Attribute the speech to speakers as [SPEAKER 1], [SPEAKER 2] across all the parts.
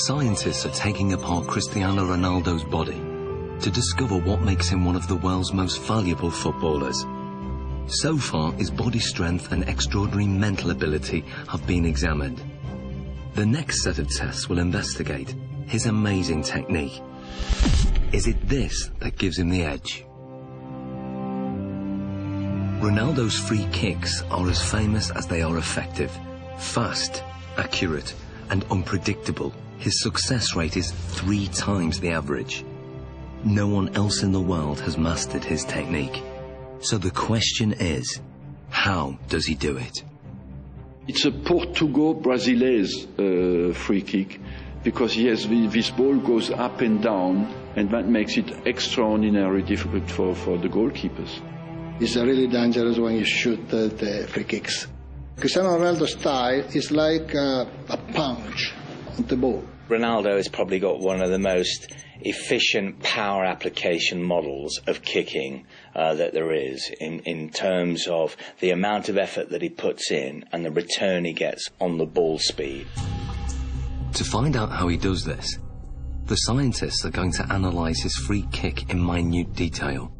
[SPEAKER 1] Scientists are taking apart Cristiano Ronaldo's body to discover what makes him one of the world's most valuable footballers. So far, his body strength and extraordinary mental ability have been examined. The next set of tests will investigate his amazing technique. Is it this that gives him the edge? Ronaldo's free kicks are as famous as they are effective. Fast, accurate, and unpredictable, his success rate is 3 times the average. No one else in the world has mastered his technique. So the question is, how does he do it?
[SPEAKER 2] It's a Portugal-Brazilese free kick, because yes, this ball goes up and down, and that makes it extraordinarily difficult for the goalkeepers.
[SPEAKER 3] It's really dangerous when you shoot the free kicks. Cristiano Ronaldo's style is like a punch on the ball.
[SPEAKER 4] Ronaldo has probably got one of the most efficient power application models of kicking that there is in terms of the amount of effort that he puts in and the return he gets on the ball speed.
[SPEAKER 1] To find out how he does this, the scientists are going to analyse his free kick in minute detail.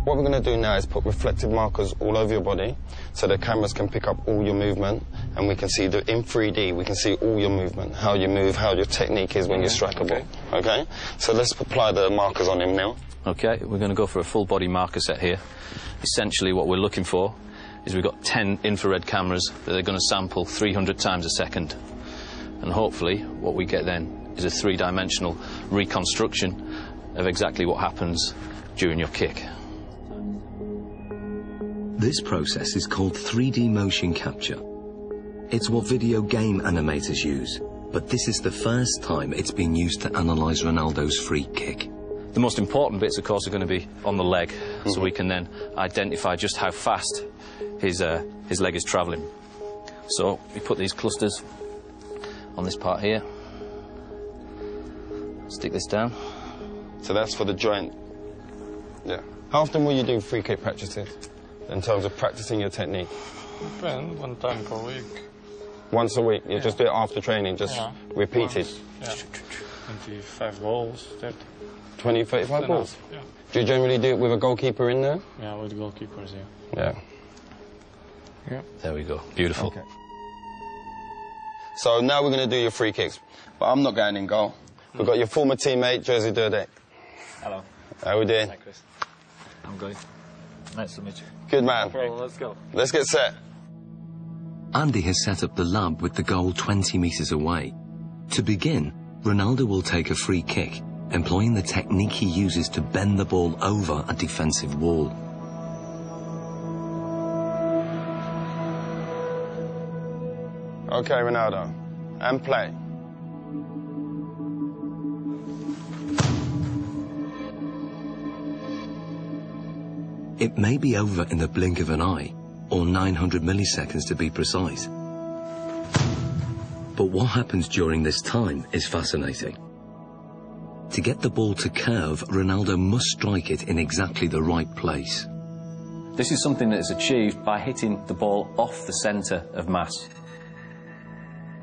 [SPEAKER 5] What we're going to do now is put reflective markers all over your body so the cameras can pick up all your movement, and we can see that in 3D we can see all your movement, how you move, how your technique is when you strike a ball. Okay? So let's apply the markers on him now.
[SPEAKER 6] Okay, we're going to go for a full body marker set here. Essentially what we're looking for is we've got 10 infrared cameras that are going to sample 300 times a second. And hopefully what we get then is a 3-dimensional reconstruction of exactly what happens during your kick.
[SPEAKER 1] This process is called 3D motion capture. It's what video game animators use, but this is the first time it's been used to analyse Ronaldo's free kick.
[SPEAKER 6] The most important bits, of course, are going to be on the leg, so we can then identify just how fast his leg is travelling. So we put these clusters on this part here. Stick this down.
[SPEAKER 5] So that's for the joint. Yeah. How often will you do free kick practices in terms of practicing your technique?
[SPEAKER 7] Depends, 1 time per week.
[SPEAKER 5] Once a week? You just do it after training, just repeated?
[SPEAKER 7] Once. Yeah. 25 balls, 30.
[SPEAKER 5] 20, 35 balls?
[SPEAKER 7] Yeah.
[SPEAKER 5] Do you generally do it with a goalkeeper in there?
[SPEAKER 7] Yeah, with goalkeepers,
[SPEAKER 5] Yeah.
[SPEAKER 7] Yeah.
[SPEAKER 6] There we go. Beautiful.
[SPEAKER 5] Okay. So now we're going to do your free kicks, but I'm not going in goal. We've got your former teammate, Jersey Durdek.
[SPEAKER 8] Hello.
[SPEAKER 5] How we doing?
[SPEAKER 8] Hi, Chris. I'm good. Nice to meet you.
[SPEAKER 5] Good man.
[SPEAKER 8] No, let's go.
[SPEAKER 5] Let's get set.
[SPEAKER 1] Andy has set up the lab with the goal 20 metres away. To begin, Ronaldo will take a free kick, employing the technique he uses to bend the ball over a defensive wall.
[SPEAKER 5] Okay, Ronaldo. And play.
[SPEAKER 1] It may be over in the blink of an eye, or 900 milliseconds to be precise. But what happens during this time is fascinating. To get the ball to curve, Ronaldo must strike it in exactly the right place.
[SPEAKER 6] This is something that is achieved by hitting the ball off the centre of mass.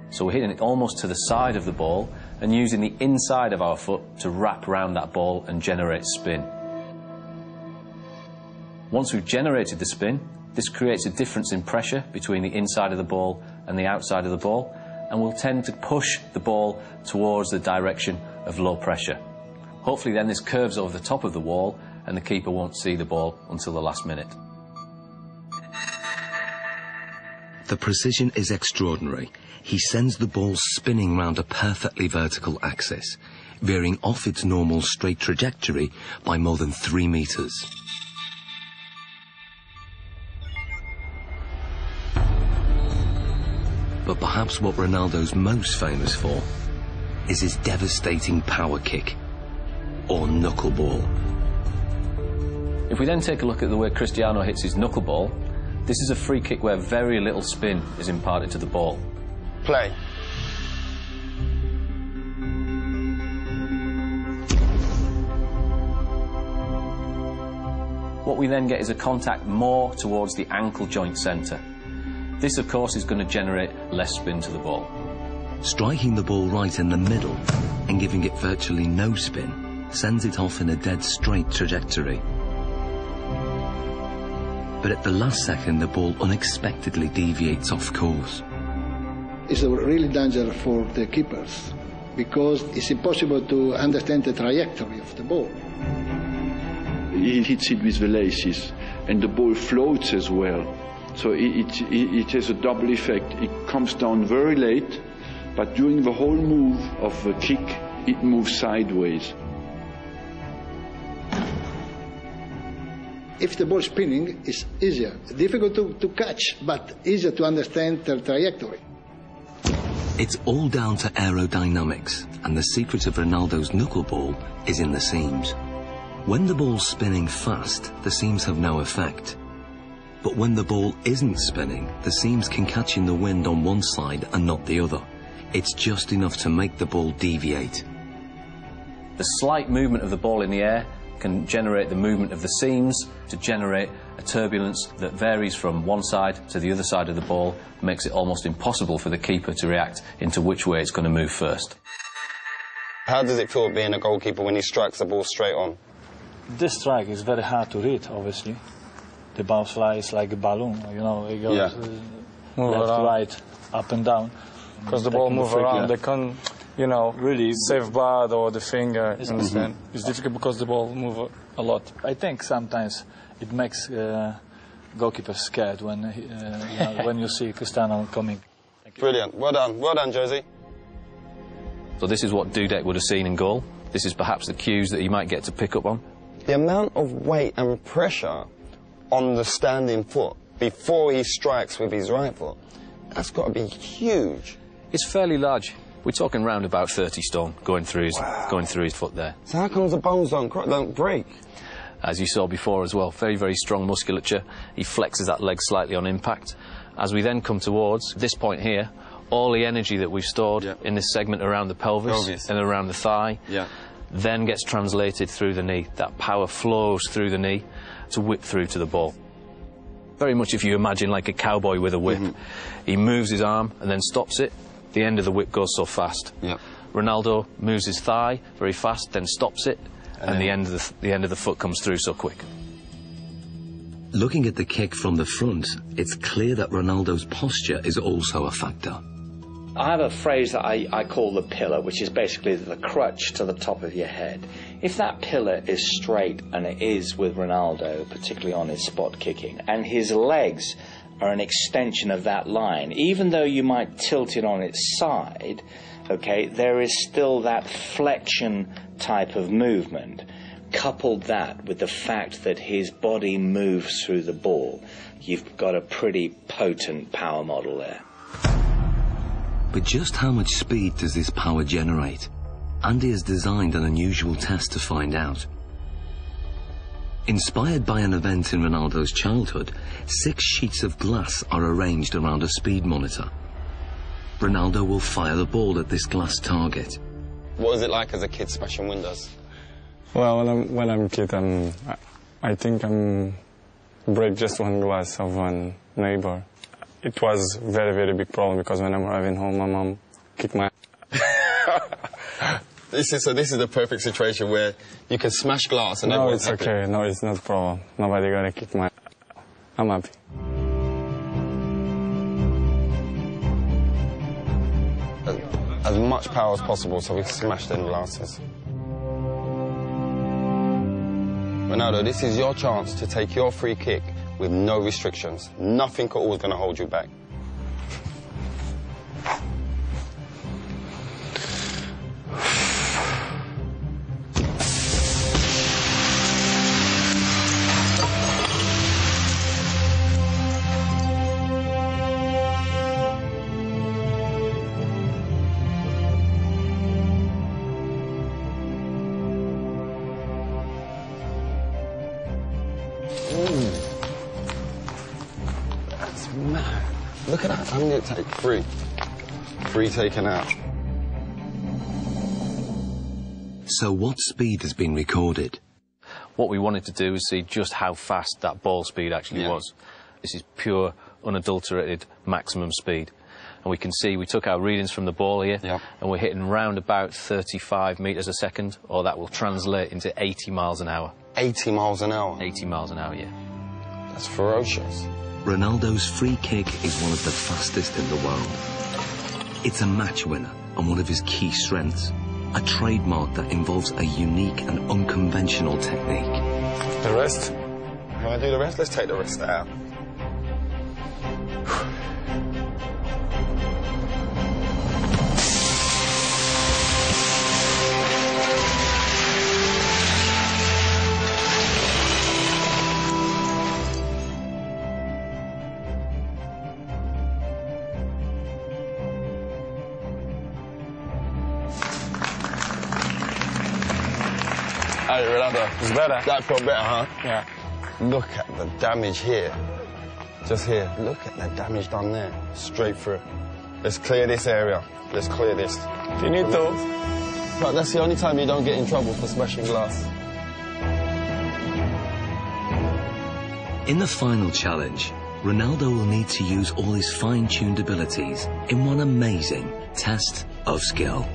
[SPEAKER 6] So we're hitting it almost to the side of the ball and using the inside of our foot to wrap around that ball and generate spin. Once we've generated the spin, this creates a difference in pressure between the inside of the ball and the outside of the ball, and will tend to push the ball towards the direction of low pressure. Hopefully then this curves over the top of the wall and the keeper won't see the ball until the last minute.
[SPEAKER 1] The precision is extraordinary. He sends the ball spinning round a perfectly vertical axis, veering off its normal straight trajectory by more than 3 metres. But perhaps what Ronaldo's most famous for is his devastating power kick, or knuckleball.
[SPEAKER 6] If we then take a look at the way Cristiano hits his knuckleball, this is a free kick where very little spin is imparted to the ball.
[SPEAKER 5] Play.
[SPEAKER 6] What we then get is a contact more towards the ankle joint centre. This, of course, is going to generate less spin to the ball.
[SPEAKER 1] Striking the ball right in the middle and giving it virtually no spin sends it off in a dead straight trajectory. But at the last second, the ball unexpectedly deviates off course.
[SPEAKER 3] It's a really danger for the keepers because it's impossible to understand the trajectory of the ball.
[SPEAKER 2] He hits it with the laces, and the ball floats as well. So it has a double effect. It comes down very late, but during the whole move of the kick, it moves sideways.
[SPEAKER 3] If the ball is spinning, it's easier. Difficult to catch, but easier to understand the trajectory.
[SPEAKER 1] It's all down to aerodynamics, and the secret of Ronaldo's knuckleball is in the seams. When the ball's spinning fast, the seams have no effect. But when the ball isn't spinning, the seams can catch in the wind on one side and not the other. It's just enough to make the ball deviate.
[SPEAKER 6] The slight movement of the ball in the air can generate the movement of the seams to generate a turbulence that varies from one side to the other side of the ball, makes it almost impossible for the keeper to react into which way it's going to move first.
[SPEAKER 5] How does it feel being a goalkeeper when he strikes the ball straight on?
[SPEAKER 8] This strike is very hard to read, obviously. The ball flies like a balloon, you know, it goes left, right, up and down.
[SPEAKER 7] Because the ball moves around, they can't, you know, really save bad or the finger, you understand? It's difficult because the ball moves a lot.
[SPEAKER 8] I think sometimes it makes goalkeepers scared when, you know, when you see Cristiano coming.
[SPEAKER 5] Brilliant, well done, Josie.
[SPEAKER 6] So this is what Dudek would have seen in goal. This is perhaps the cues that he might get to pick up on.
[SPEAKER 5] The amount of weight and pressure on the standing foot before he strikes with his right foot, that's got to be huge.
[SPEAKER 6] It's fairly large. We're talking round about 30 stone going through his foot there.
[SPEAKER 5] So how comes the bones don't break?
[SPEAKER 6] As you saw before as well, very, very strong musculature. He flexes that leg slightly on impact. As we then come towards this point here, all the energy that we've stored in this segment around the pelvis and around the thigh then gets translated through the knee. That power flows through the knee to whip through to the ball. Very much if you imagine like a cowboy with a whip. He moves his arm and then stops it. The end of the whip goes so fast. Ronaldo moves his thigh very fast, then stops it, and the end of the foot comes through so quick.
[SPEAKER 1] Looking at the kick from the front, it's clear that Ronaldo's posture is also a factor.
[SPEAKER 4] I have a phrase that I call the pillar, which is basically the crutch to the top of your head. If that pillar is straight, and it is with Ronaldo, particularly on his spot kicking, and his legs are an extension of that line, even though you might tilt it on its side, okay, there is still that flexion type of movement. Couple that with the fact that his body moves through the ball, you've got a pretty potent power model there.
[SPEAKER 1] But just how much speed does this power generate? Andy has designed an unusual test to find out. Inspired by an event in Ronaldo's childhood, 6 sheets of glass are arranged around a speed monitor. Ronaldo will fire the ball at this glass target.
[SPEAKER 5] What was it like as a kid smashing windows?
[SPEAKER 7] Well, when I'm a kid, I think break just one glass of one neighbor. It was very, very big problem because when I'm arriving home, my mom kicked my...
[SPEAKER 5] This is the perfect situation where you can smash glass and
[SPEAKER 7] no, it's happy. Okay. No, it's not a problem. Nobody gonna kick my... I'm happy.
[SPEAKER 5] As much power as possible so we can smash them glasses. Ronaldo, this is your chance to take your free kick with no restrictions. Nothing at all is going to hold you back. That's mad. Look at that. I'm going to take 3. 3 taken out.
[SPEAKER 1] So what speed has been recorded?
[SPEAKER 6] What we wanted to do is see just how fast that ball speed actually was. This is pure, unadulterated maximum speed. and we can see we took our readings from the ball here,
[SPEAKER 5] Yep.
[SPEAKER 6] and we're hitting round about 35 metres a second, or that will translate into 80 miles an hour.
[SPEAKER 5] 80 miles an hour?
[SPEAKER 6] 80 miles an hour, yeah.
[SPEAKER 5] That's ferocious.
[SPEAKER 1] Ronaldo's free kick is one of the fastest in the world. It's a match winner and one of his key strengths, a trademark that involves a unique and unconventional technique.
[SPEAKER 5] The rest? You want to do the rest? Let's take the rest out. Hey, Ronaldo.
[SPEAKER 7] It's better.
[SPEAKER 5] That felt better, huh?
[SPEAKER 7] Yeah.
[SPEAKER 5] Look at the damage here. Just here. Look at the damage done there. Straight through. Let's clear this area. Let's clear this.
[SPEAKER 7] Finito.
[SPEAKER 5] But that's the only time you don't get in trouble for smashing glass.
[SPEAKER 1] In the final challenge, Ronaldo will need to use all his fine-tuned abilities in one amazing test of skill.